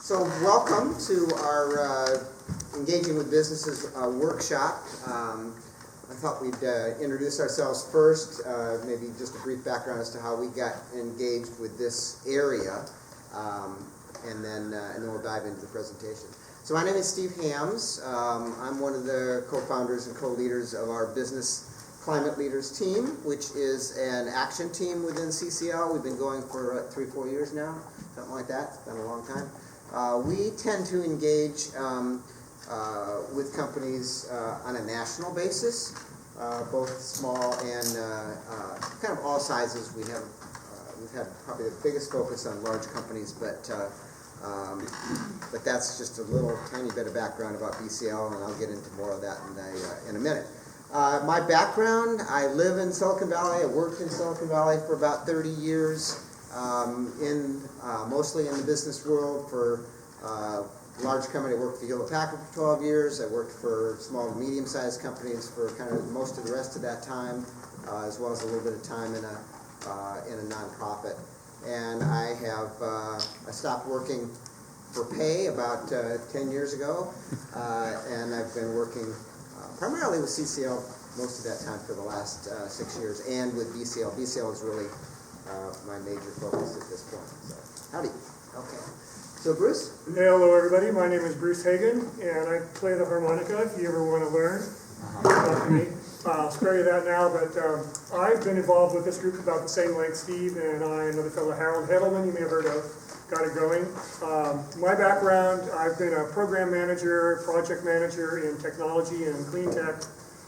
So welcome to our Engaging with Businesses workshop. I thought we'd introduce ourselves first, maybe just a brief background as to how we got engaged with this area, and then we'll dive into the presentation. So my name is Steve Hams. I'm one of the co-founders and co-leaders of our Business Climate Leaders team, which is an action team within CCL. We've been going for 3-4 years now, something like that. It's been a long time. We tend to engage with companies on a national basis, both small and kind of all sizes. We've had probably the biggest focus on large companies, but that's just a little tiny bit of background about BCL, and I'll get into more of that in a minute. My background: I live in Silicon Valley. I worked in Silicon Valley for about 30 years. Mostly in the business world. For a large company, I worked for Hewlett Packard for 12 years. I worked for small to medium-sized companies for kind of most of the rest of that time, as well as a little bit of time in a nonprofit. And I stopped working for pay about 10 years ago, and I've been working primarily with CCL most of that time for the last 6 years, and with BCL. BCL is really my major focus at this point. So, howdy. Okay. So, Bruce? Hey, hello, everybody. My name is Bruce Hagan, and I play the harmonica if you ever want to learn. Talk to me. I'll spare you that now, but I've been involved with this group about the same length Steve and I, another fellow, Harold Hedelman, you may have heard of, got it going. My background, I've been a program manager, project manager in technology and clean tech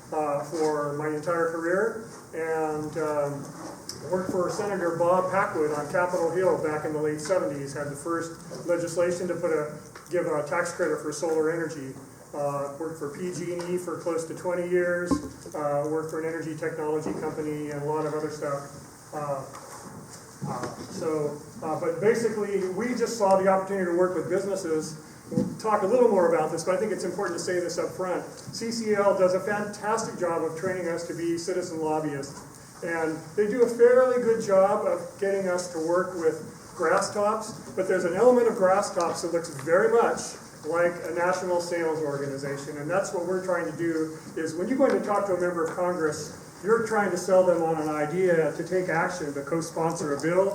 for my entire career, and worked for Senator Bob Packwood on Capitol Hill back in the late 70s, had the first legislation to give a tax credit for solar energy. Worked for PG&E for close to 20 years, worked for an energy technology company and a lot of other stuff. But basically, we just saw the opportunity to work with businesses. We'll talk a little more about this, but I think it's important to say this up front. CCL does a fantastic job of training us to be citizen lobbyists. And they do a fairly good job of getting us to work with grass tops, but there's an element of grass tops that looks very much like a national sales organization. And that's what we're trying to do, is when you're going to talk to a member of Congress, you're trying to sell them on an idea to take action, to co-sponsor a bill.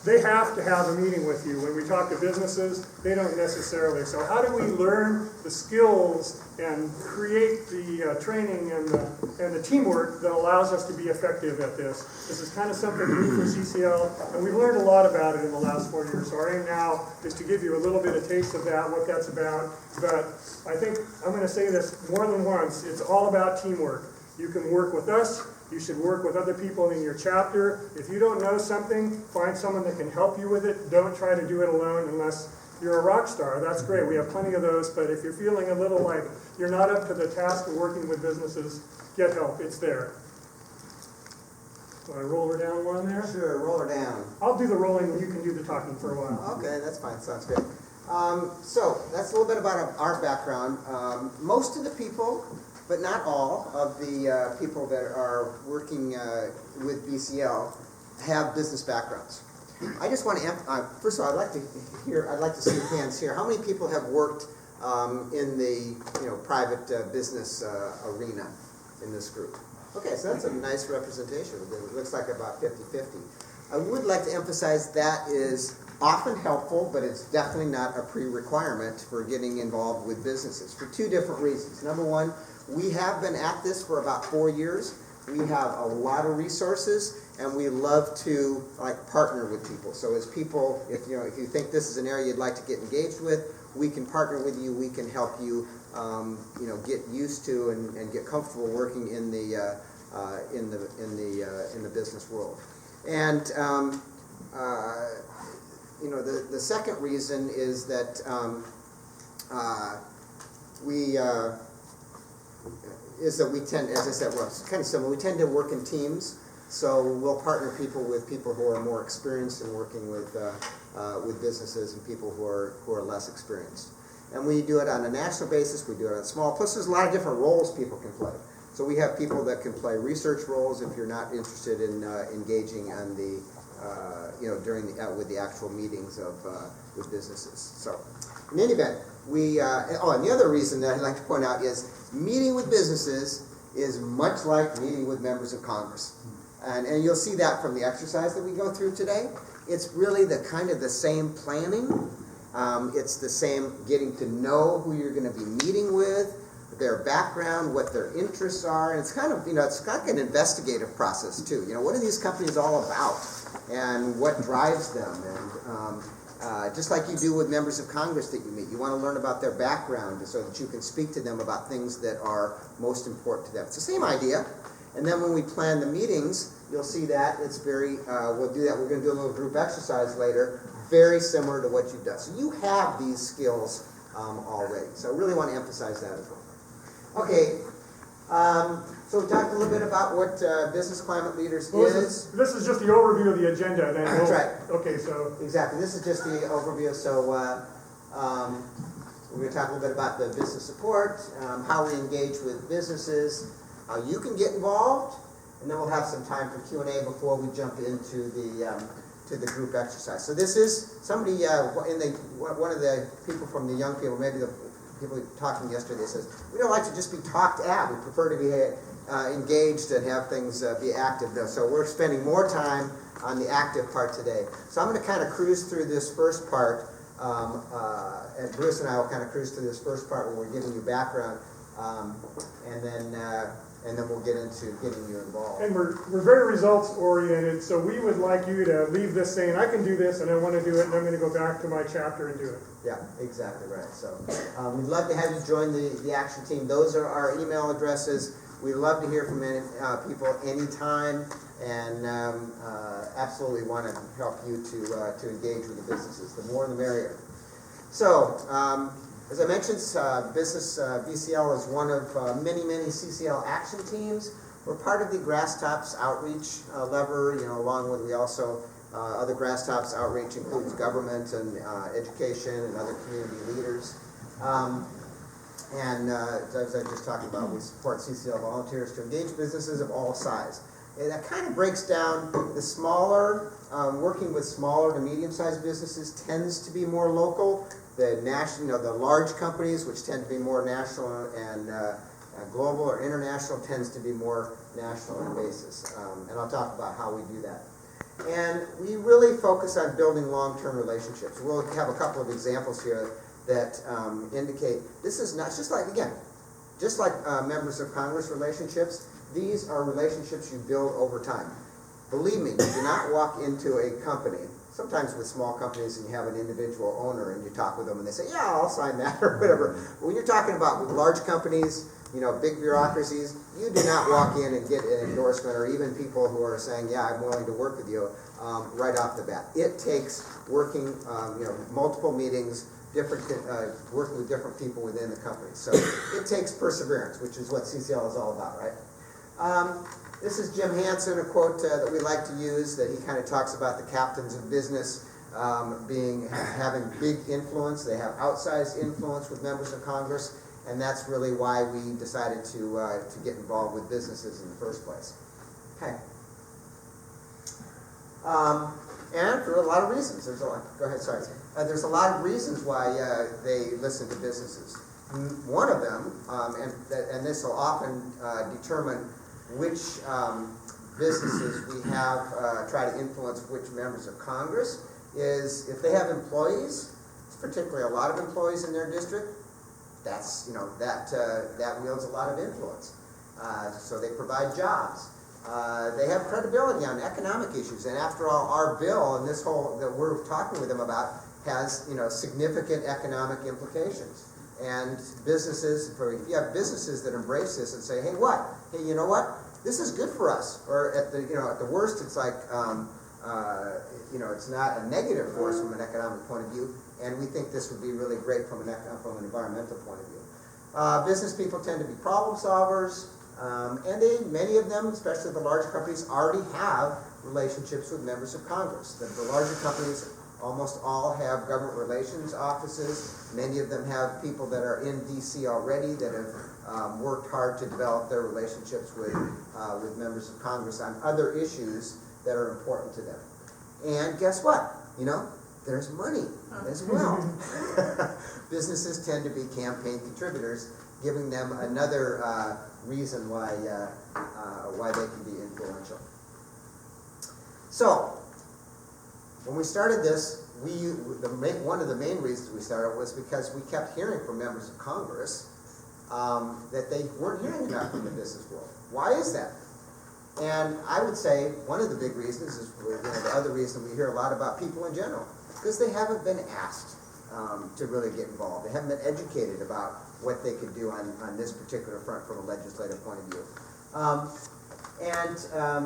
They have to have a meeting with you. When we talk to businesses, they don't necessarily. So how do we learn the skills and create the training and the teamwork that allows us to be effective at this? This is kind of something new for CCL, and we've learned a lot about it in the last 4 years. So our aim now is to give you a little bit of taste of that, what that's about. But I think I'm going to say this more than once. It's all about teamwork. You can work with us. You should work with other people in your chapter. If you don't know something, find someone that can help you with it. Don't try to do it alone unless you're a rock star. That's great. We have plenty of those. But if you're feeling a little like you're not up to the task of working with businesses, get help. It's there. Do I roll her down one there? Sure, roll her down. I'll do the rolling and you can do the talking for a while. Okay, that's fine. Sounds good. So that's a little bit about our background. Most of the people, but not all of the people that are working with BCL have business backgrounds. I just want to first of all, I'd like to see hands here. How many people have worked in the private business arena in this group? Okay, so that's a nice representation. It looks like about 50-50. I would like to emphasize that is often helpful, but it's definitely not a pre-requirement for getting involved with businesses for two different reasons. Number one, we have been at this for about 4 years. We have a lot of resources, and we love to partner with people. So as people, if you think this is an area you'd like to get engaged with, we can partner with you. We can help you, get used to and get comfortable working in the business world. And the second reason is that we tend, as I said, well, it's kind of similar. We tend to work in teams, so we'll partner people with people who are more experienced in working with businesses and people who are less experienced. And we do it on a national basis. We do it on small. Plus, there's a lot of different roles people can play. So we have people that can play research roles if you're not interested in engaging on the, during the, with the actual meetings of, with businesses. So in any event, and the other reason that I'd like to point out is meeting with businesses is much like meeting with members of Congress. And you'll see that from the exercise that we go through today. It's really the kind of the same planning. It's the same getting to know who you're going to be meeting with, their background, what their interests are. And it's kind of, it's like an investigative process too. What are these companies all about? And what drives them? And just like you do with members of Congress that you meet, you want to learn about their background so that you can speak to them about things that are most important to them. It's the same idea. And then when we plan the meetings, you'll see that it's very, we'll do that. We're going to do a little group exercise later, very similar to what you've done. So you have these skills already. So I really want to emphasize that as well. Okay, so we talked a little bit about what Business Climate Leaders is. This is just the overview of the agenda. Then That's right. Okay, so. Exactly. This is just the overview. So we're going to talk a little bit about the business support, how we engage with businesses, how you can get involved, and then we'll have some time for Q&A before we jump into the to the group exercise. So this is somebody one of the people from the young people, maybe the people talking yesterday, says we don't like to just be talked at. We prefer to be engaged and have things be active. So we're spending more time on the active part today. So I'm going to kind of cruise through this first part, and Bruce and I will kind of cruise through this first part where we're giving you background, and then we'll get into getting you involved. And we're very results oriented, so we would like you to leave this saying, I can do this and I want to do it and I'm going to go back to my chapter and do it. Yeah, exactly right. So we'd love to have you join the action team. Those are our email addresses. We'd love to hear from people anytime, and absolutely want to help you to engage with the businesses. The more the merrier. So, as I mentioned, BCL is one of many CCL action teams. We're part of the Grasstops outreach lever, along with other Grasstops outreach includes government and education and other community leaders. As I just talked about, we support CCL volunteers to engage businesses of all size. And that kind of breaks down the smaller, working with smaller to medium-sized businesses tends to be more local. The national, the large companies, which tend to be more national and global or international, tends to be more national in basis. And I'll talk about how we do that. And we really focus on building long-term relationships. We'll have a couple of examples here that indicate this is not just like members of Congress relationships. These are relationships you build over time. Believe me, you do not walk into a company. Sometimes with small companies and you have an individual owner and you talk with them and they say, yeah, I'll sign that or whatever. But when you're talking about with large companies, big bureaucracies, you do not walk in and get an endorsement, or even people who are saying, yeah, I'm willing to work with you right off the bat. It takes working, multiple meetings, working with different people within the company. So it takes perseverance, which is what CCL is all about, right? This is Jim Hansen, a quote that we like to use, that he kind of talks about the captains of business having big influence. They have outsized influence with members of Congress, and that's really why we decided to get involved with businesses in the first place. Okay. And for a lot of reasons. Go ahead, sorry. There's a lot of reasons why they listen to businesses. One of them, and this will often determine which businesses we have try to influence which members of Congress, is if they have employees, particularly a lot of employees in their district, that's that wields a lot of influence. So they provide jobs. They have credibility on economic issues, and after all, our bill and this whole that we're talking with them about has significant economic implications. And businesses, if you have businesses that embrace this and say, hey, you know what? This is good for us. Or at the worst, it's like, it's not a negative force from an economic point of view. And we think this would be really great from an environmental point of view. Business people tend to be problem solvers, and many of them, especially the large companies, already have relationships with members of Congress. The larger companies almost all have government relations offices. Many of them have people that are in D.C. already that have worked hard to develop their relationships with members of Congress on other issues that are important to them. And guess what? You know, there's money as well. Businesses tend to be campaign contributors, giving them another reason why they can be influential. So, when we started this, one of the main reasons we started was because we kept hearing from members of Congress that they weren't hearing enough from the business world. Why is that? And I would say one of the big reasons is, the other reason we hear a lot about people in general, because they haven't been asked to really get involved. They haven't been educated about what they could do on this particular front from a legislative point of view.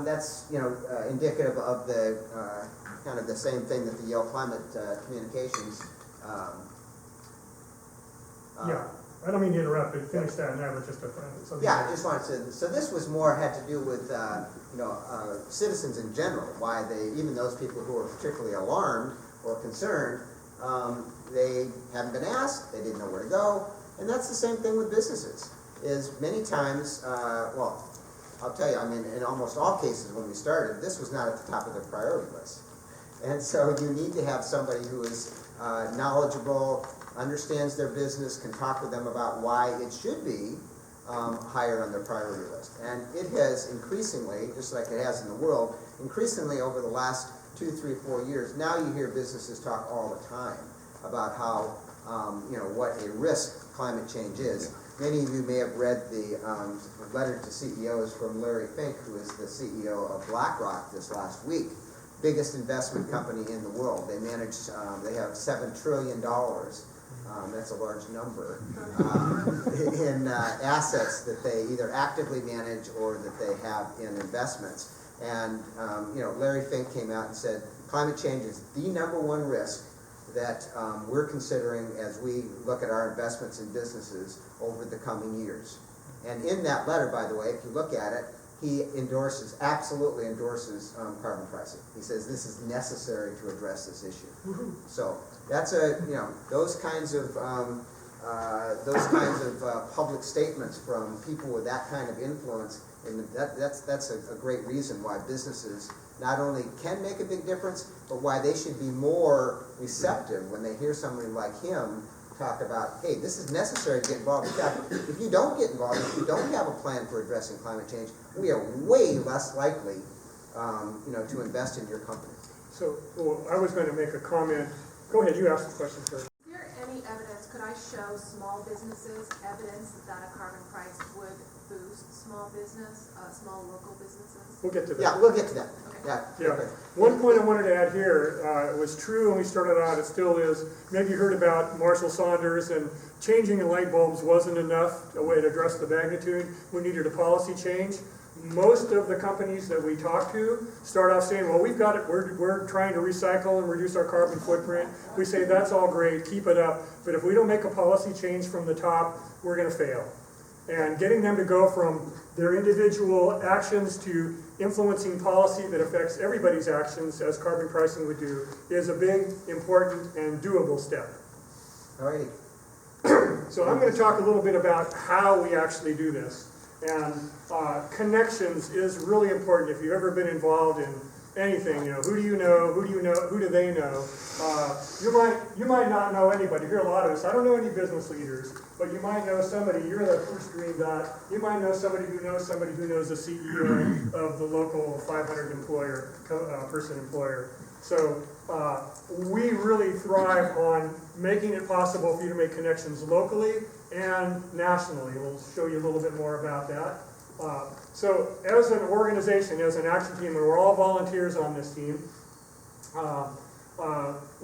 That's indicative of the kind of the same thing that the Yale Climate Communications. Yeah, I don't mean to interrupt, but finish that, and that was just something. Yeah, I just wanted to. So this was more had to do with citizens in general. Why they, even those people who are particularly alarmed or concerned, they haven't been asked. They didn't know where to go, and that's the same thing with businesses. Is many times, well, I'll tell you. I mean, in almost all cases when we started, this was not at the top of their priority list, and so you need to have somebody who is knowledgeable, understands their business, can talk with them about why it should be higher on their priority list. And it has increasingly, just like it has in the world, increasingly over the last 2, 3, 4 years, now you hear businesses talk all the time about how, what a risk climate change is. Many of you may have read the letter to CEOs from Larry Fink, who is the CEO of BlackRock this last week. Biggest investment company in the world. They manage, they have $7 trillion. That's a large number in assets that they either actively manage or that they have in investments. And Larry Fink came out and said climate change is the #1 risk that we're considering as we look at our investments in businesses over the coming years. And in that letter, by the way, if you look at it, he absolutely endorses carbon pricing. He says this is necessary to address this issue. So that's those kinds of public statements from people with that kind of influence, and that's a great reason why businesses not only can make a big difference, but why they should be more receptive when they hear somebody like him talk about, hey, this is necessary to get involved. In fact, if you don't get involved, if you don't have a plan for addressing climate change, we are way less likely, to invest in your company. So, I was going to make a comment. Go ahead, you asked the question first. Is there any evidence, could I show small businesses evidence that a carbon price would boost small local businesses? We'll get to that. Yeah, we'll get to that. Okay. Yeah. Yeah. One point I wanted to add here, it was true when we started out, it still is. Maybe you heard about Marshall Saunders, and changing the light bulbs wasn't enough, a way to address the magnitude. We needed a policy change. Most of the companies that we talk to start off saying, well, we've got it, we're trying to recycle and reduce our carbon footprint. We say, that's all great, keep it up. But if we don't make a policy change from the top, we're going to fail. And getting them to go from their individual actions to influencing policy that affects everybody's actions, as carbon pricing would do, is a big, important, and doable step. All right. So I'm going to talk a little bit about how we actually do this. And connections is really important. If you've ever been involved in anything, who do you know, who do they know? You might not know anybody. You hear a lot of this. I don't know any business leaders, but you might know somebody. You're the first green dot. You might know somebody who knows the CEO of the local 500 person employer. So we really thrive on making it possible for you to make connections locally and nationally. We'll show you a little bit more about that. So as an organization, as an action team, and we're all volunteers on this team,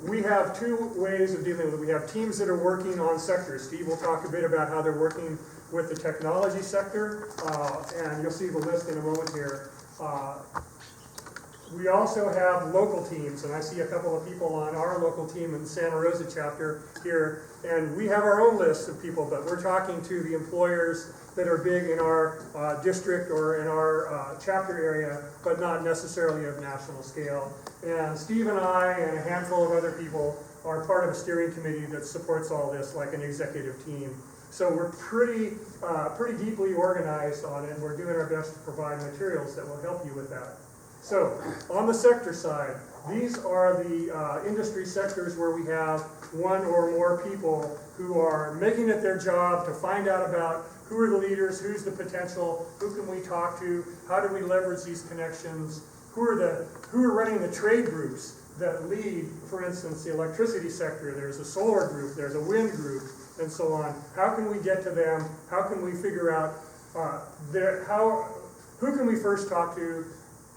we have two ways of dealing with it. We have teams that are working on sectors. Steve will talk a bit about how they're working with the technology sector, and you'll see the list in a moment here. We also have local teams, and I see a couple of people on our local team in the Santa Rosa chapter here, and we have our own list of people, but we're talking to the employers that are big in our district or in our chapter area, but not necessarily of national scale. And Steve and I and a handful of other people are part of a steering committee that supports all this, like an executive team. So we're pretty deeply organized on it, and we're doing our best to provide materials that will help you with that. So, on the sector side, these are the industry sectors where we have one or more people who are making it their job to find out about who are the leaders, who's the potential, who can we talk to, how do we leverage these connections, who are running the trade groups that lead, for instance, the electricity sector. There's a solar group, there's a wind group, and so on. How can we get to them? How can we figure out who can we first talk to,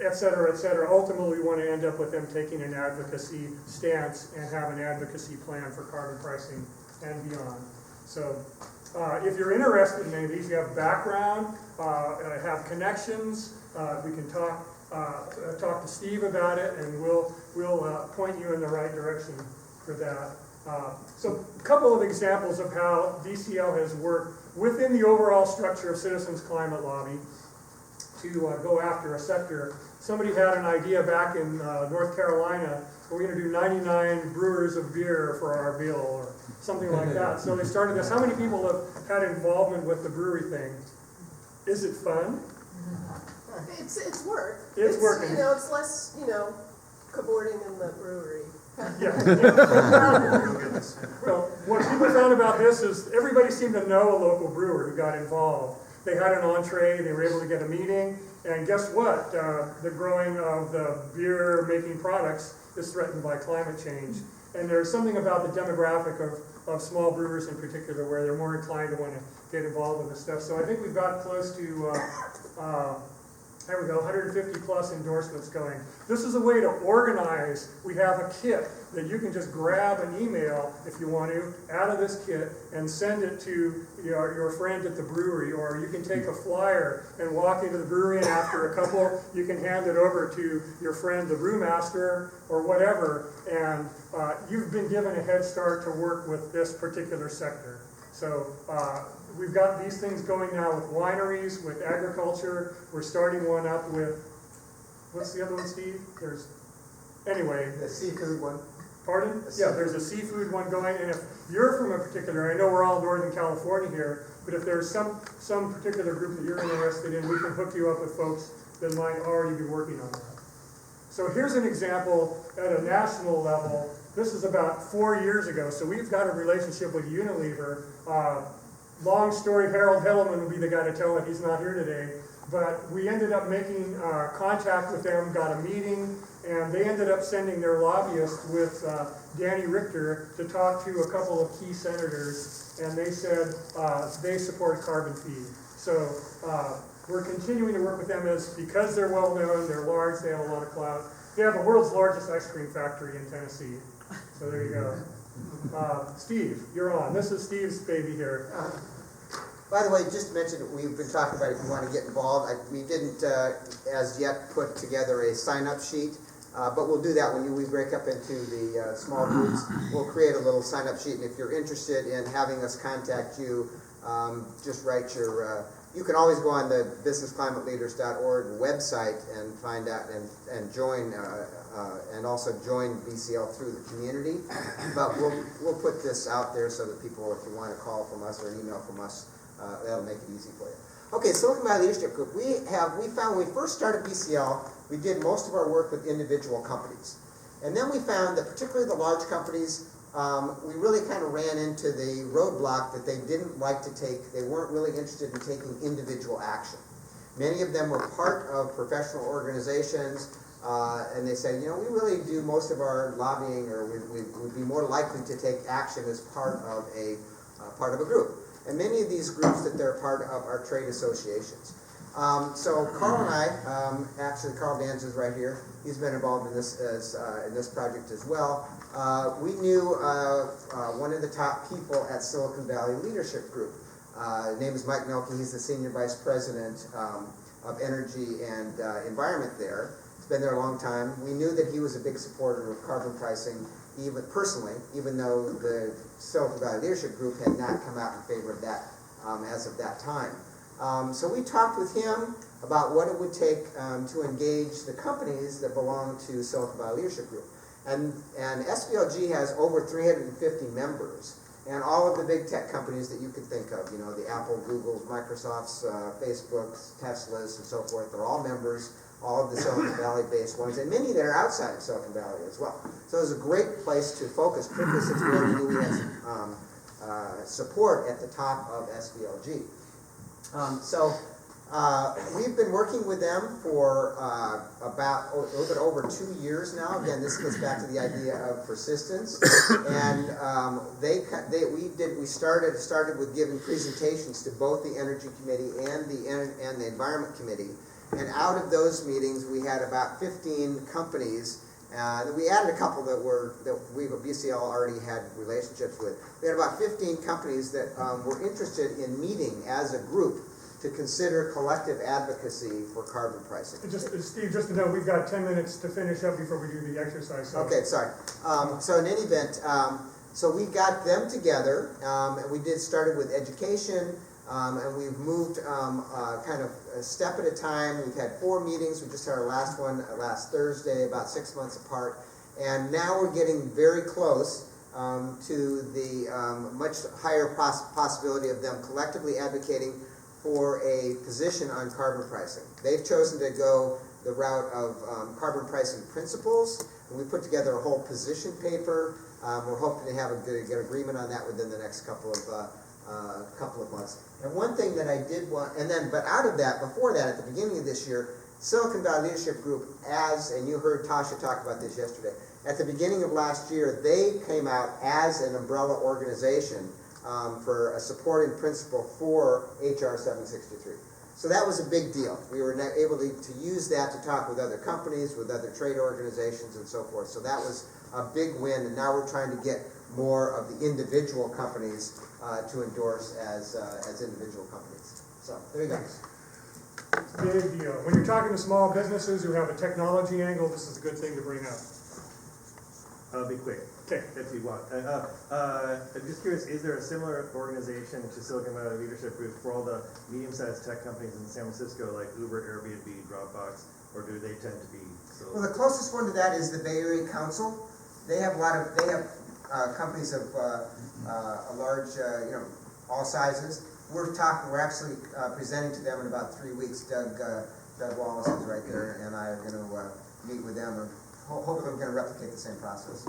et cetera, et cetera. Ultimately, we want to end up with them taking an advocacy stance and have an advocacy plan for carbon pricing and beyond. So if you're interested in any of these, you have background, have connections, we can talk to Steve about it, and we'll point you in the right direction for that. So a couple of examples of how DCL has worked within the overall structure of Citizens Climate Lobby to go after a sector. Somebody had an idea back in North Carolina, we're going to do 99 brewers of beer for our bill, or something like that. So they started this. How many people have had involvement with the brewery thing? Is it fun? It's work. It's working. It's less, cavorting in the brewery. Yeah. Well, what people found about this is everybody seemed to know a local brewer who got involved. They had an entree, they were able to get a meeting, and guess what? The growing of the beer-making products is threatened by climate change. And there's something about the demographic of small brewers in particular where they're more inclined to want to get involved with this stuff. So I think we've got close to, there we go, 150 plus endorsements going. This is a way to organize. We have a kit that you can just grab an email, if you want to, out of this kit and send it to your friend at the brewery, or you can take a flyer and walk into the brewery, and after a couple, you can hand it over to your friend, the brewmaster, or whatever, and you've been given a head start to work with this particular sector. So we've got these things going now with wineries, with agriculture. We're starting one up with, what's the other one, Steve? Anyway. The seafood one. Pardon? Yeah, there's a seafood one going, and if you're from a particular, I know we're all Northern California here, but if there's some particular group that you're interested in, we can hook you up with folks that might already be working on that. So here's an example at a national level. This is about 4 years ago, so we've got a relationship with Unilever. Long story, Harold Hellman would be the guy to tell it, he's not here today. But we ended up making contact with them, got a meeting, and they ended up sending their lobbyist with Danny Richter to talk to a couple of key senators, and they said they support carbon fee. So we're continuing to work with them because they're well known, they're large, they have a lot of clout. They have the world's largest ice cream factory in Tennessee. So there you go. Steve, you're on. This is Steve's baby here. By the way, just to mention, we've been talking about if you want to get involved. We didn't, as yet, put together a sign-up sheet, but we'll do that when we break up into the small groups. We'll create a little sign-up sheet, and if you're interested in having us contact you, just write your... you can always go on the businessclimateleaders.org website and find out and join, and also join BCL through the community. But we'll put this out there so that people, if you want a call from us or an email from us, that'll make it easy for you. Okay, Silicon Valley Leadership Group. We found when we first started BCL, we did most of our work with individual companies. And then we found that particularly the large companies, we really kind of ran into the roadblock that they didn't like to take. They weren't really interested in taking individual action. Many of them were part of professional organizations, and they said, we really do most of our lobbying, or we would be more likely to take action as part of a group. And many of these groups that they're part of are trade associations. So Carl and I, actually Carl Danz is right here. He's been involved in this in this project as well. We knew one of the top people at Silicon Valley Leadership Group. His name is Mike Mielke. He's the Senior Vice President of Energy and Environment there. He's been there a long time. We knew that he was a big supporter of carbon pricing, even personally, even though the Silicon Valley Leadership Group had not come out in favor of that as of that time. So we talked with him about what it would take to engage the companies that belong to Silicon Valley Leadership Group. And SVLG has over 350 members. and all of the big tech companies that you could think of, you know, the Apple, Googles, Microsofts, Facebooks, Teslas, and so forth. They're all members, all of the Silicon Valley-based ones, and many that are outside of Silicon Valley as well. So it was a great place to focus, particularly since we already knew we had support at the top of SVLG. We've been working with them for about a little bit over 2 years now. Again, this goes back to the idea of persistence. And we started with giving presentations to both the Energy Committee and the Environment Committee. And out of those meetings, we had about 15 companies. We added a couple that we at BCL already had relationships with. We had about 15 companies that were interested in meeting as a group to consider collective advocacy for carbon pricing. Steve, just to know, we've got 10 minutes to finish up before we do the exercise. So. Okay, sorry. So in any event, so we got them together, and we started with education, and we've moved kind of a step at a time. We've had 4 meetings. We just had our last one last Thursday, about 6 months apart. And now we're getting very close to the much higher possibility of them collectively advocating for a position on carbon pricing. They've chosen to go the route of carbon pricing principles, and we put together a whole position paper. We're hoping to have a good agreement on that within the next couple of months. And one thing that I did want, but out of that, before that, at the beginning of this year, Silicon Valley Leadership Group, and you heard Tasha talk about this yesterday, at the beginning of last year, they came out as an umbrella organization for a supporting principle for HR 763. So that was a big deal. We were able to use that to talk with other companies, with other trade organizations, and so forth. So that was a big win, and now we're trying to get more of the individual companies to endorse as individual companies. So there you go. Big deal. When you're talking to small businesses who have a technology angle, this is a good thing to bring up. I'll be quick. Okay. If you want. I'm just curious, is there a similar organization to Silicon Valley Leadership Group for all the medium-sized tech companies in San Francisco like Uber, Airbnb, Dropbox, or do they tend to be Well, the closest one to that is the Bay Area Council. They have companies of a large, all sizes. We're actually presenting to them in about 3 weeks. Doug Wallace is right there, and I are going to meet with them, and hopefully we're going to replicate the same process.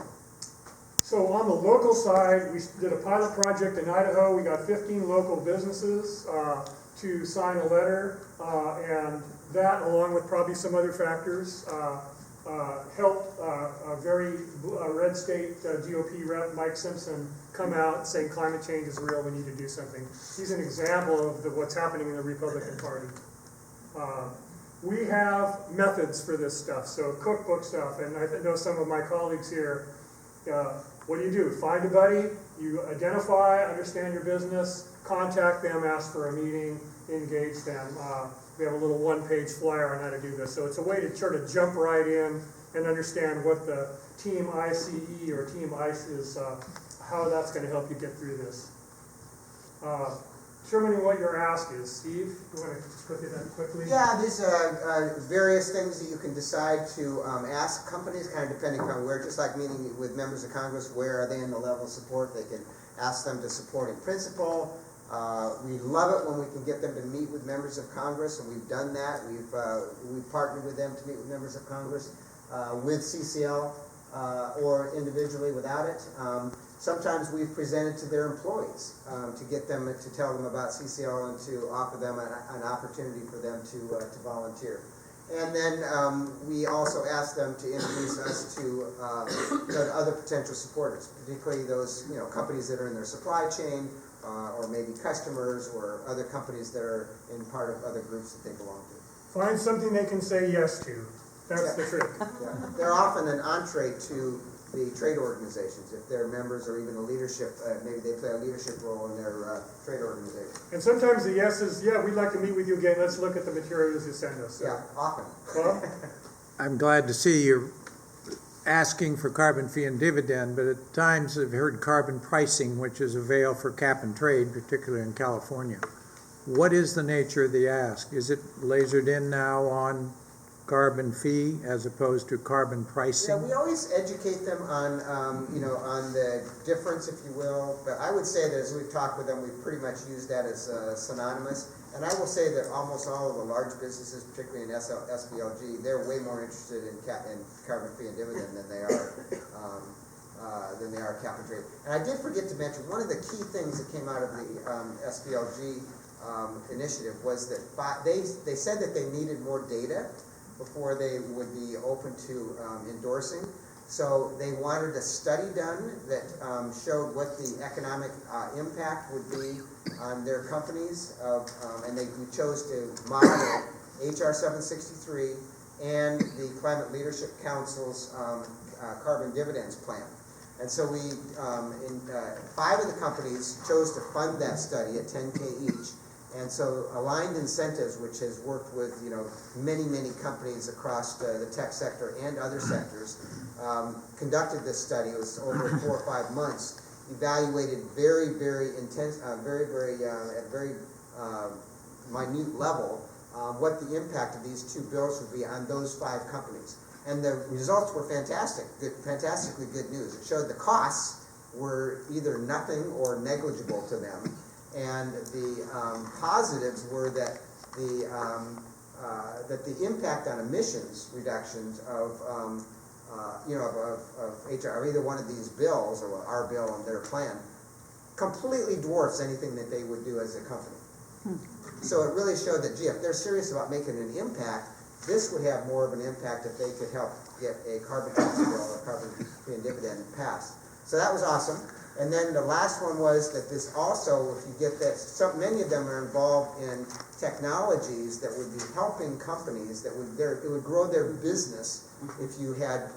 So on the local side, we did a pilot project in Idaho. We got 15 local businesses to sign a letter, and that, along with probably some other factors, helped a very red state GOP rep, Mike Simpson, come out saying climate change is real, we need to do something. He's an example of what's happening in the Republican Party. We have methods for this stuff, so cookbook stuff, and I know some of my colleagues here, what do? Find a buddy, you identify, understand your business, contact them, ask for a meeting, engage them. We have a little one-page flyer on how to do this. So it's a way to sort of jump right in and understand what the Team ICE or Team ICE is, how that's going to help you get through this. Determining what your ask is. Steve, you want to just go through that quickly? Yeah, there's various things that you can decide to ask companies, kind of depending on where, just like meeting with members of Congress, where are they in the level of support. They can ask them to support in principle. We love it when we can get them to meet with members of Congress, and we've done that. We've partnered with them to meet with members of Congress with CCL or individually without it. Sometimes we've presented to their employees to get them to tell them about CCL and to offer them an opportunity for them to volunteer. And then we also ask them to introduce us to other potential supporters, particularly those companies that are in their supply chain, or maybe customers or other companies that are in part of other groups that they belong to. Find something they can say yes to. That's the trick. Yeah. They're often an entree to the trade organizations. If they're members or even a leadership, maybe they play a leadership role in their trade organization. And sometimes the yes is, yeah, we'd like to meet with you again. Let's look at the materials you send us. So. Yeah, often. Well, I'm glad to see you're asking for carbon fee and dividend, but at times I've heard carbon pricing, which is a veil for cap and trade, particularly in California. What is the nature of the ask? Is it lasered in now on carbon fee as opposed to carbon Yeah, pricing? we always educate them on, on the difference, if you will, but I would say that as we've talked with them, we've pretty much used that as synonymous. And I will say that almost all of the large businesses, particularly in SPLG, they're way more interested in carbon fee and dividend than they are cap and trade. And I did forget to mention, one of the key things that came out of the SPLG initiative was that they said that they needed more data before they would be open to endorsing. So they wanted a study done that showed what the economic impact would be on their companies, and we chose to model HR 763 and the Climate Leadership Council's carbon dividends plan. And so we, 5 of the companies chose to fund that study at $10K each. And so Aligned Incentives, which has worked with many companies across the tech sector and other sectors, conducted this study. It was over 4 or 5 months. Evaluated very intense, at a very minute level, what the impact of these 2 bills would be on those 5 companies. And the results were fantastically good news. It showed the costs were either nothing or negligible to them. And the positives were that the impact on emissions reductions of HR, either one of these bills or our bill and their plan, completely dwarfs anything that they would do as a company. So it really showed that, gee, if they're serious about making an impact, this would have more of an impact if they could help get a carbon tax bill or carbon fee and dividend passed. So that was awesome. And then the last one was that this also, if you get that, many of them are involved in technologies that would be helping companies that it would grow their business if you had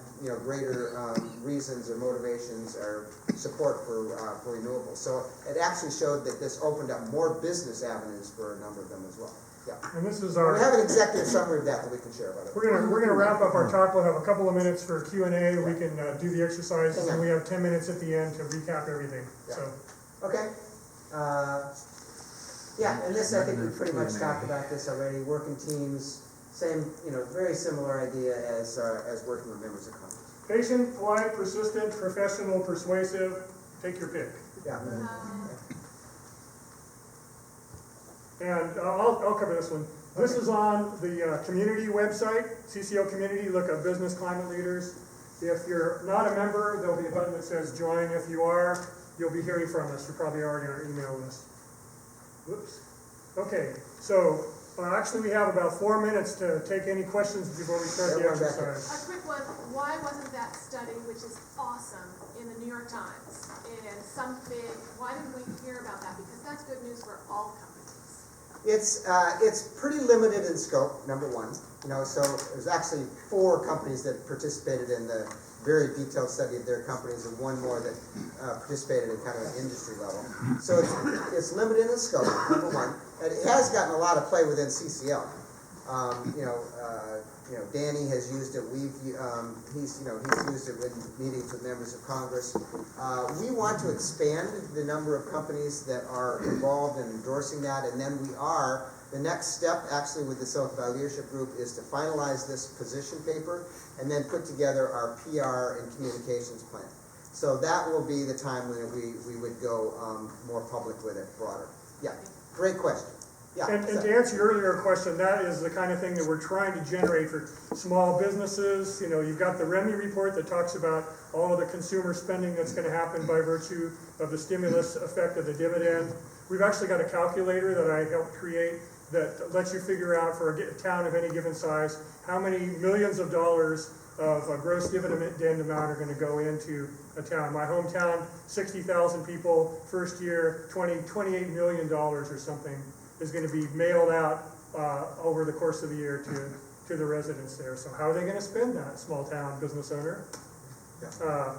greater reasons or motivations or support for renewables. So it actually showed that this opened up more business avenues for a number of them as well. Yeah. And this is We have an executive summary of that we can share about it. We're gonna wrap up our talk. We'll have a couple of minutes for Q&A. We can do the exercises, and we have 10 minutes at the end to recap everything. Yeah. So, Okay. Yeah, and this, I think we pretty much talked about this already. Working teams, same, very similar idea as working with members of Congress. patient, polite, persistent, professional, persuasive. Take your pick. Yeah. And I'll cover this one. This is on the community website, CCL Community. Look up Business Climate Leaders. If you're not a member, there'll be a button that says join. If you are, you'll be hearing from us. You're probably already on our email list. Whoops. Okay, so actually we have about 4 minutes to take any questions before we start the exercise. A quick one, why wasn't that study, which is awesome, in the New York Times? And why didn't we hear about that? Because that's good news for all companies. It's pretty limited in scope, number one. So there's actually 4 companies that participated in the very detailed study of their companies, and 1 more that participated at kind of an industry level. So it's limited in scope, number one. And it has gotten a lot of play within CCL. Danny has used it. He's used it in meetings with members of Congress. We want to expand the number of companies that are involved in endorsing that, and then the next step actually with the Silicon Valley Leadership Group is to finalize this position paper and then put together our PR and communications plan. So that will be the time when we would go more public with it, broader. Yeah, great question. Yeah, And to answer your earlier question, that is the kind of thing that we're trying to generate for small businesses. You've got the REMI report that talks about all of the consumer spending that's going to happen by virtue of the stimulus effect of the dividend. We've actually got a calculator that I helped create that lets you figure out for a town of any given size how many millions of dollars of a gross dividend amount are going to go into a town. My hometown, 60,000 people, first year, $28 million or something is going to be mailed out over the course of the year to the residents there. So how are they going to spend that, small town business owner? So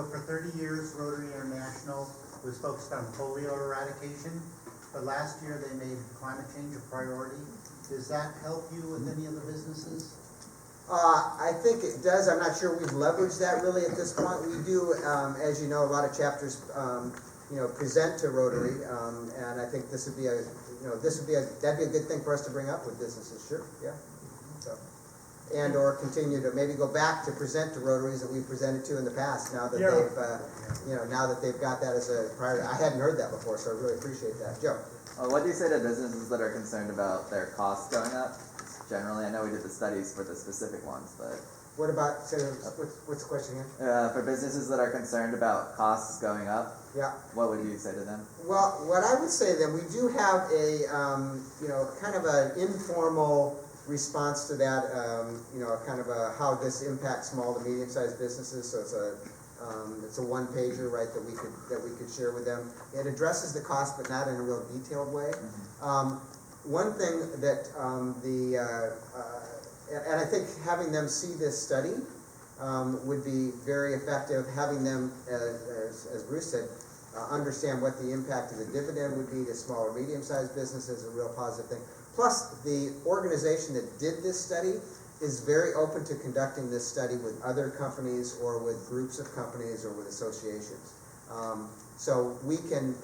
for 30 years, Rotary International was focused on polio eradication, but last year they made climate change a priority. Does that help you with any of the businesses? I think it does. I'm not sure we've leveraged that really at this point. We do, as you know, a lot of chapters present to Rotary, and I think this would be that'd be a good thing for us to bring up with businesses. Sure, yeah. So, and or continue to maybe go back to present to Rotaries that we presented to in the past, now that Yeah. they've, now that they've got that as a priority. I hadn't heard that before, so I really appreciate that. Joe? What do you say to businesses that are concerned about their costs going up? Generally, I know we did the studies for the specific ones, but What about, what's the question again? for businesses that are concerned about costs going up, Yeah. what would you say to them? Well, what I would say then, we do have a, kind of an informal response to that, kind of how this impacts small to medium-sized businesses. So it's a one-pager, right, that we could share with them. It addresses the cost, but not in a real detailed way. One thing that and I think having them see this study would be very effective. Having them, as Bruce said, understand what the impact of the dividend would be to small or medium-sized businesses, a real positive thing. Plus, the organization that did this study is very open to conducting this study with other companies or with groups of companies or with associations. So we can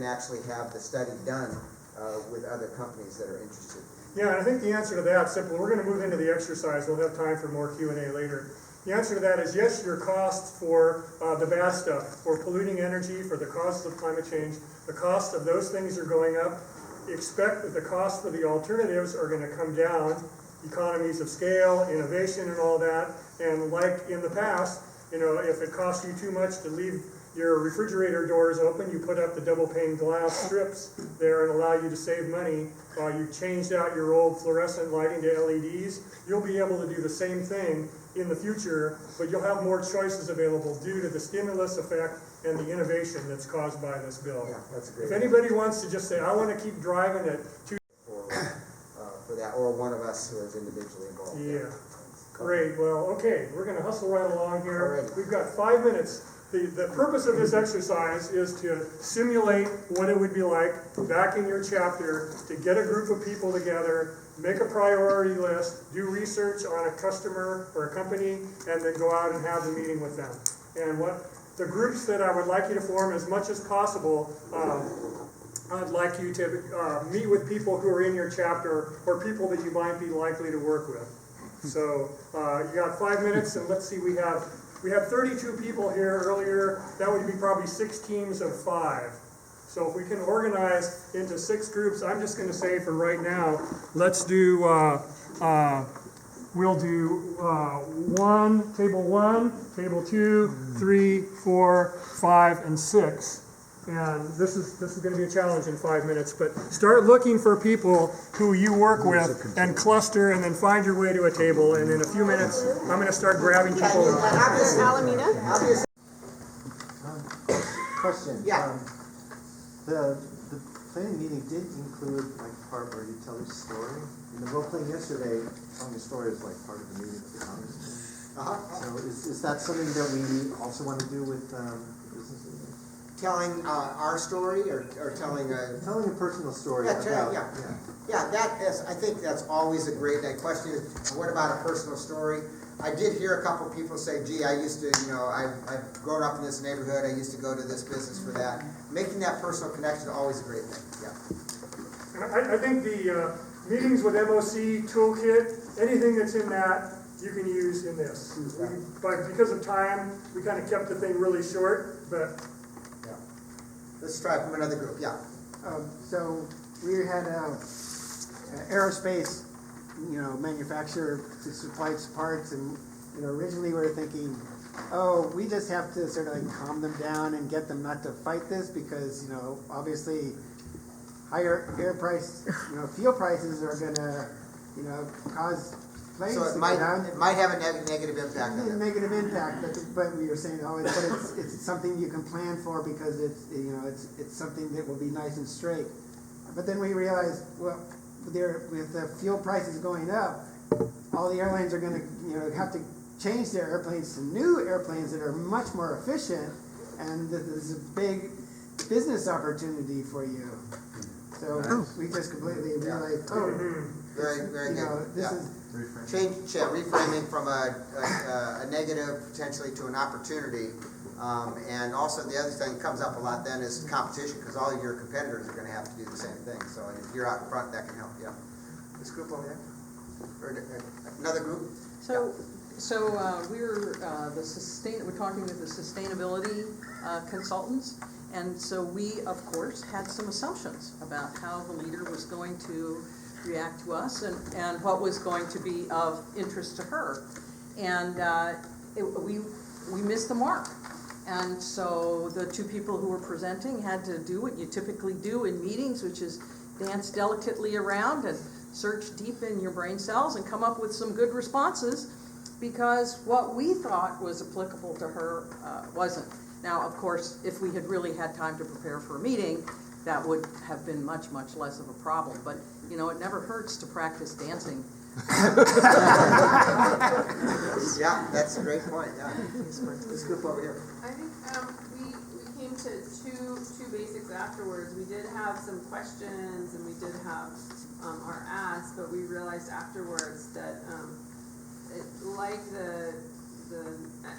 actually have the study done with other companies that are interested. Yeah, and I think the answer to that, simple, we're gonna move into the exercise, we'll have time for more Q&A later. The answer to that is yes, your costs for the bad stuff, for polluting energy, for the costs of climate change, the cost of those things are going up. Expect that the costs for the alternatives are gonna come down, economies of scale, innovation and all that. And like in the past, if it costs you too much to leave your refrigerator doors open, you put up the double pane glass strips there and allow you to save money. You changed out your old fluorescent lighting to LEDs. You'll be able to do the same thing in the future, but you'll have more choices available due to the stimulus effect and the innovation that's caused by this bill. Yeah, that's a great If anybody wants to just say, I want to keep driving it to for that, or one of us who is individually involved. yeah. Great, well, okay, we're gonna hustle right along here. Alrighty. We've got 5 minutes. The purpose of this exercise is to simulate what it would be like back in your chapter to get a group of people together, make a priority list, do research on a customer or a company, and then go out and have the meeting with them. And what the groups that I would like you to form as much as possible, I'd like you to meet with people who are in your chapter or people that you might be likely to work with. So you got 5 minutes, and let's see, we have 32 people here earlier. That would be probably 6 teams of 5. So if we can organize into 6 groups, I'm just going to say for right now, let's do, we'll do table 2, 3, 4, 5, and 6. And this is going to be a challenge in 5 minutes, but start looking for people who you work with and cluster and then find your way to a table. And in a few minutes, I'm going to start grabbing people. Alameda? Question. Yeah. The planning meeting did include like a part where you tell your story. In the role playing yesterday, telling your story is like part of the meeting with the congressman. So is that something that we also want to do with businesses? Telling our story or telling a... Telling a personal story Yeah, about... Yeah, that is, I think that's always a great question is, what about a personal story? I did hear a couple people say, gee, I used to, I've grown up in this neighborhood, I used to go to this business for that. Making that personal connection is always a great thing, yeah. And I think the meetings with MOC toolkit, anything that's in that, you can use in this. But because of time, we kind of kept the thing really short, but... Let's try from another group, yeah. So we had aerospace, manufacturer who supplies parts, and originally we were thinking, oh, we just have to sort of like calm them down and get them not to fight this because obviously higher fuel prices are gonna cause planes So to it go might down. have a negative impact on them. Negative impact, but we were saying, it's something you can plan for because it's something that will be nice and straight. But then we realized, well, with the fuel prices going up, all the airlines are going to have to change their airplanes to new airplanes that are much more efficient, and this is a big business opportunity for you. So we just completely realized, Very, very good. this is. Reframing from a negative potentially to an opportunity. And also the other thing that comes up a lot then is competition, because all of your competitors are going to have to do the same thing. So if you're out in front, that can help. Yeah. This group over there. or another group? So we're talking with the sustainability consultants, and so we, of course, had some assumptions about how the leader was going to react to us and what was going to be of interest to her. And we missed the mark. And so the two people who were presenting had to do what you typically do in meetings, which is dance delicately around and search deep in your brain cells and come up with some good responses, because what we thought was applicable to her wasn't. Now, of course, if we had really had time to prepare for a meeting, that would have been much, much less of a problem. But, you know, it never hurts to practice dancing. Yeah, that's a great point, yeah. This group over here. I think we came to two basics afterwards. We did have some questions and we did have our asks, but we realized afterwards that like the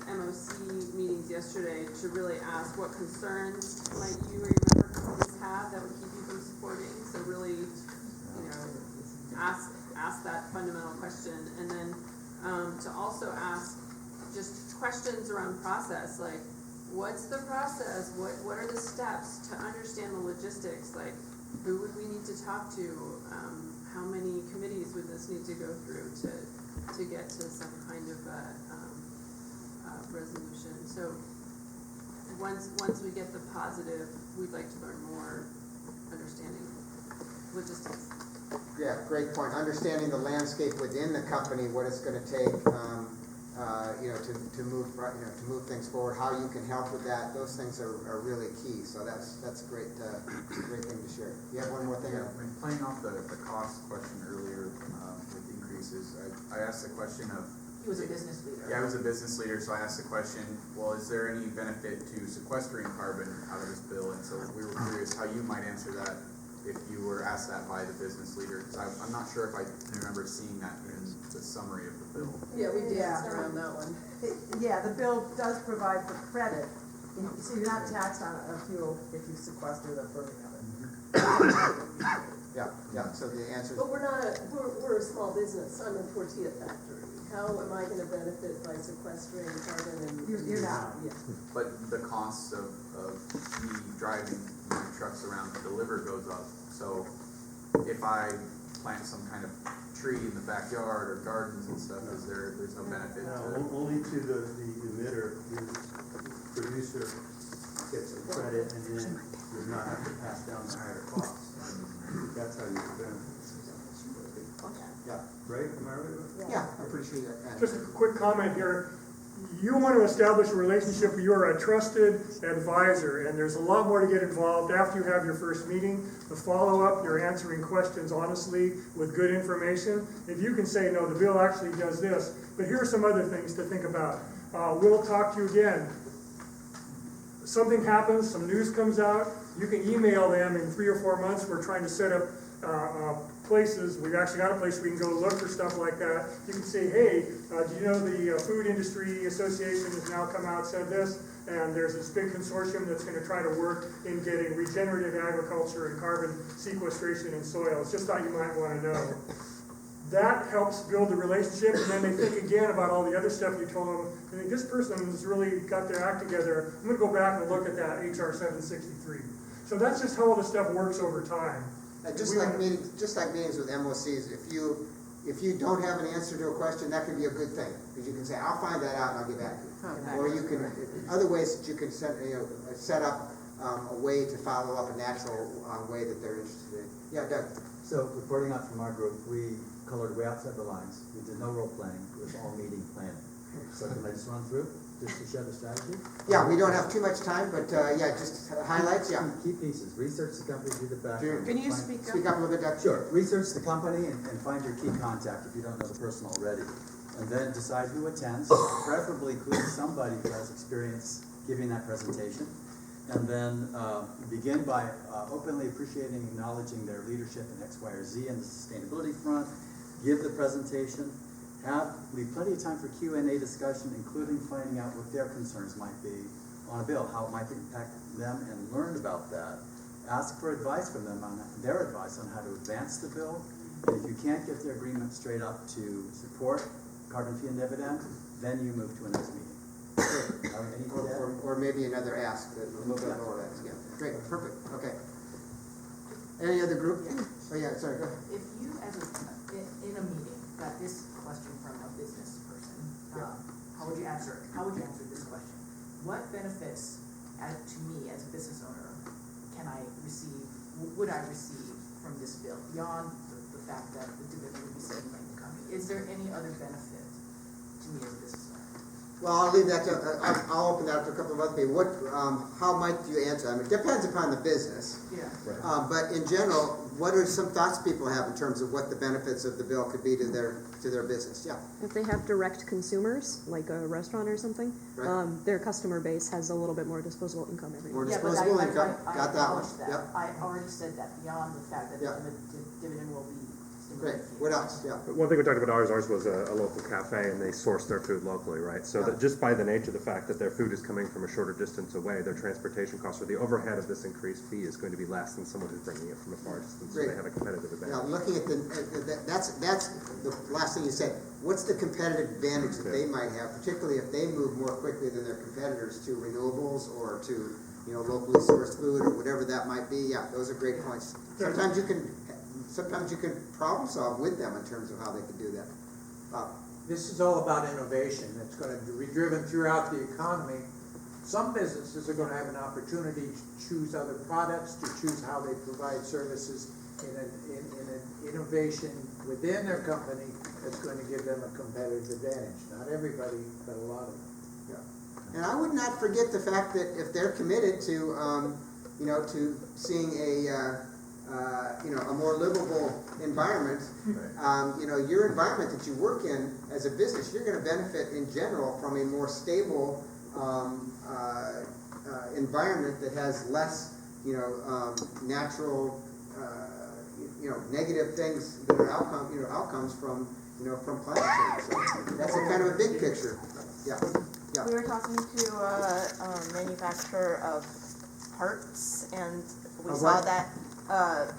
MOC meetings yesterday, to really ask what concerns might you or your member companies have that would keep you from supporting. So really, you know, ask that fundamental question, and then to also ask just questions around process, like what's the process, what are the steps to understand the logistics, like who would we need to talk to, how many committees would this need to go through to get to some kind of resolution. So once we get the positive, we'd like to learn more understanding logistics. Yeah, great point. Understanding the landscape within the company, what it's going to take, to move things forward, how you can help with that. Those things are really key. So that's a great thing to share. You have one more thing? Yeah, playing off the cost question earlier with increases, I asked the question of. He was a business leader. Yeah, I was a business leader, so I asked the question, well, is there any benefit to sequestering carbon out of this bill? And so we were curious how you might answer that if you were asked that by the business leader, because I'm not sure if I remember seeing that in the summary of the bill. Yeah, we danced Yeah. around that one. Yeah, the bill does provide for credit, so you're not taxed on a fuel if you sequester the burning of it. Yeah, so the answer is. But we're a small business. I'm a tortilla factory. How am I going to benefit by sequestering carbon and? You're not. Yeah. But the cost of me driving my trucks around to deliver goes up. So if I plant some kind of tree in the backyard or gardens and stuff, there's no benefit to it? Only to the emitter, the producer gets the credit, and then does not have to pass down the higher costs. That's how you benefit. Yeah. Right, am I right? Yeah, I appreciate that. Just a quick comment here. You want to establish a relationship where you're a trusted advisor, and there's a lot more to get involved after you have your first meeting. The follow-up, you're answering questions honestly with good information. If you can say, no, the bill actually does this, but here are some other things to think about. We'll talk to you again. Something happens, some news comes out, you can email them in 3 or 4 months. We're trying to set up places. We've actually got a place where we can go look for stuff like that. You can say, hey, do you know the Food Industry Association has now come out, said this, and there's this big consortium that's going to try to work in getting regenerative agriculture and carbon sequestration in soils. Just thought you might want to know. That helps build the relationship, and then they think again about all the other stuff you told them. I think this person's really got their act together. I'm going to go back and look at that HR 763. So that's just how all this stuff works over time. Just like meetings with MOCs, if you don't have an answer to a question, that could be a good thing, because you can say, I'll find that out and I'll get back to you. Okay. Or you can, other ways that you can set up a way to follow up a natural way that they're interested in. Yeah, Doug. So reporting out from our group, we colored way outside the lines. We did no role playing. It was all meeting planning. So can I just run through, just to show the strategy? Yeah, we don't have too much time, but just highlights, yeah. Key pieces. Research the company, do the background. Can you speak up? Speak up a little bit, Doug. Sure. Research the company and find your key contact if you don't know the person already. And then decide who attends, preferably include somebody who has experience giving that presentation. And then begin by openly appreciating and acknowledging their leadership in X, Y, or Z in the sustainability front. Give the presentation. Leave plenty of time for Q&A discussion, including finding out what their concerns might be on a bill, how it might impact them, and learn about that. Ask for advice from them on their advice on how to advance the bill, And if you can't get the agreement straight up to support carbon fee and dividend, then you move to a next meeting. Anything to add? Or maybe another ask, a little bit lower that, yeah. Great, perfect, okay. Any other group? Oh, yeah, sorry, go ahead. If you, in a meeting, got this question from a business person, how would you answer this question? What benefits, to me as a business owner, would I receive from this bill, beyond the fact that the dividend would be saved by the company? Is there any other benefit to me as a business owner? Well, I'll leave that to, I'll open that up to a couple of other people. How might you answer? I mean, it depends upon the business. Yeah. But in general, what are some thoughts people have in terms of what the benefits of the bill could be to their business? Yeah. If they have direct consumers, like a restaurant or something, Right. Their customer base has a little bit more disposable income every More month. disposable income. Got that one. acknowledge that. Yep. I already said that, beyond the fact that Yeah. the dividend will be Great. stimulated. What else? Yeah. One thing we talked about, ours was a local cafe, and they source their food locally, right? So that just by the nature of the fact that their food is coming from a shorter distance away, their transportation costs or the overhead of this increased fee is going to be less than someone who's bringing it from a far distance. So Great. they have a competitive advantage. Now, looking at that's the last thing you said. What's the competitive advantage that they might have, particularly if they move more quickly than their competitors to renewables or to, locally sourced food or whatever that might be? Yeah, those are great points. Sometimes you can problem solve with them in terms of how they can do that. This is all about innovation. It's going to be driven throughout the economy. Some businesses are going to have an opportunity to choose other products, to choose how they provide services in an innovation within their company that's going to give them a competitive advantage. Not everybody, but a lot of them. Yeah. And I would not forget the fact that if they're committed to, to seeing a more livable environment, your environment that you work in as a business, you're going to benefit in general from a more stable environment that has less, natural, negative things that are outcomes from climate change. So that's a kind of a big picture. Yeah. Yeah. We were talking to a manufacturer of parts, and we saw that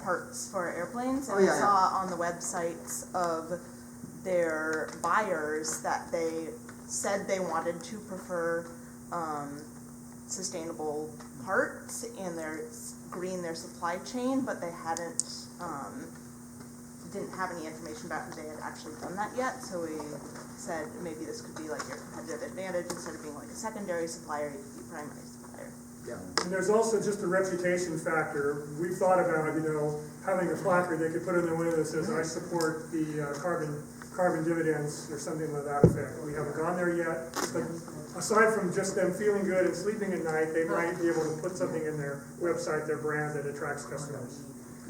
parts for airplanes, and we saw on the websites of their buyers that they said they wanted to prefer sustainable parts and green their supply chain, but they didn't have any information about if they had actually done that yet. So we said maybe this could be like your competitive advantage. Instead of being like a secondary supplier, you could be primary supplier. Yeah. And there's also just a reputation factor. We've thought about, having a placard they could put in their window that says, "I support the carbon dividends," or something to that effect. We haven't gone there yet, but aside from just them feeling good and sleeping at night, they might be able to put something in their website, their brand, that attracts customers.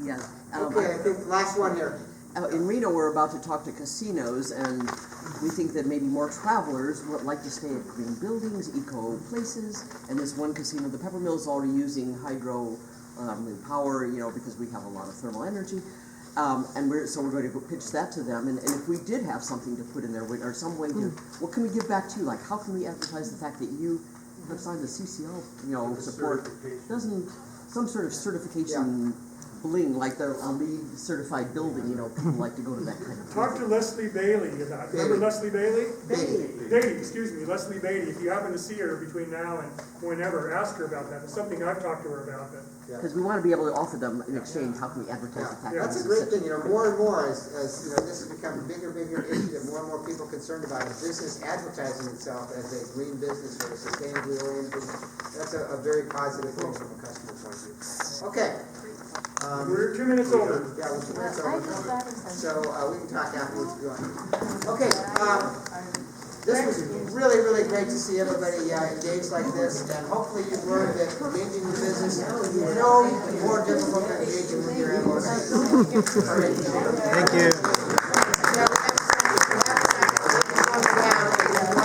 Yeah. Okay, I think last one here. In Reno, we're about to talk to casinos, and we think that maybe more travelers would like to stay at green buildings, eco places, and this one casino, the Peppermill, is already using hydro power, because we have a lot of thermal energy. And we're going to go pitch that to them. And if we did have something to put in there, or some way to, what can we give back to you? Like, how can we advertise the fact that you have signed the CCL, support? Doesn't some sort of certification bling, like the LEED certified building, people like to go to that kind of thing. Talk to Leslie Bailey about, remember Leslie Bailey? Beatty, excuse me, Leslie Beatty. If you happen to see her between now and whenever, ask her about that. It's something I've talked to her about. Because we want to be able to offer them in exchange, how can we advertise the fact that That's a great thing, more and more as this has become a bigger issue, and more people concerned about it. Business advertising itself as a green business or a sustainably oriented, that's a very positive thing from a customer point of view. Okay. We're 2 minutes over. Yeah, we're 2 minutes over. So we can talk afterwards if you want. Okay. This was really, really great to see everybody engaged like this, and hopefully you've learned that engaging with business is no more difficult than engaging with your MOC. Thank you.